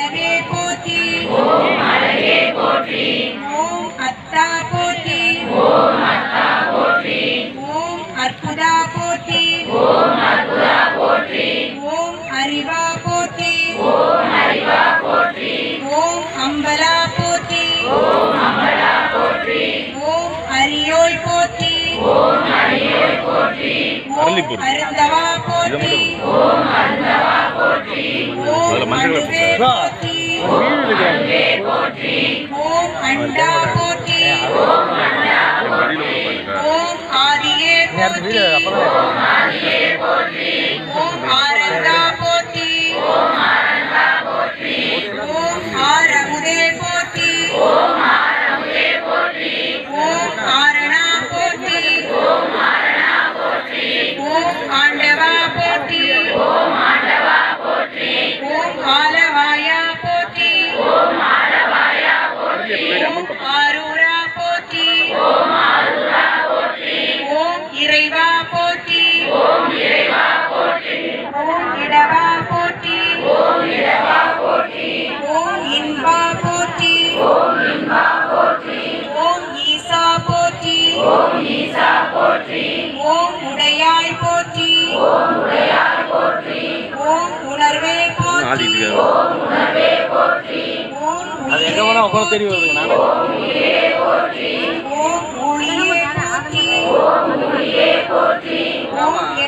அளவே போற்றி ஓம் அழகே போற்றி ஓம் அத்தா போற்றி ஓம் அத்தா போற்றி ஓம் அற்புதா போற்றி ஓம் அற்புதா போற்றி ஓம் அறிவா போற்றி ஓம் அறிவா போற்றி ஓம் அம்பலா போற்றி ஓம் அம்பலா போற்றி ஓம் அரியோய் போற்றி ஓம் அரியோய் போற்றி ஓம் அருந்தவா போற்றி ஓம் அருந்தவா போற்றி ஓம் அணுவே போற்றி ஓம் அணுவே போற்றி ஓம் அண்டா போற்றி ஓம் அண்டா போற்றி ஓம் ஆதியே போற்றி ஓம் ஆதியே போற்றி ஓம் ஆரங்கா போற்றி ஓம் ஆரங்கா போற்றி ஓம் ஆரமுதே போற்றி ஓம் ஆரமுதே போற்றி ஓம் ஆரணா போற்றி ஓம் ஆரணா போற்றி ஓம் ஆண்டவா போற்றி ஓம் ஆண்டவா போற்றி ஓம் ஆலவாயா போற்றி ஓம் ஆலவாயா போற்றி ஓம் ஆரூரா போற்றி ஓம் ஆரூரா போற்றி ஓம் இறைவா போற்றி ஓம் இறைவா போற்றி ஓம் இடவா போற்றி ஓம் இடவா போற்றி ஓம் இன்பா போற்றி ஓம் இன்பா போற்றி ஓம் ஈசா போற்றி ஓம் ஈசா போற்றி ஓம் உடையாய் போற்றி ஓம் உடையாய் போற்றி ஓம் உணர்வே போற்றி ஓம் உணர்வே போற்றி ஓம் உயிரே போற்றி ஓம் உயிரே போற்றி ஓம் ஒளியே போற்றி ஓம் ஒளியே போற்றி ஓம்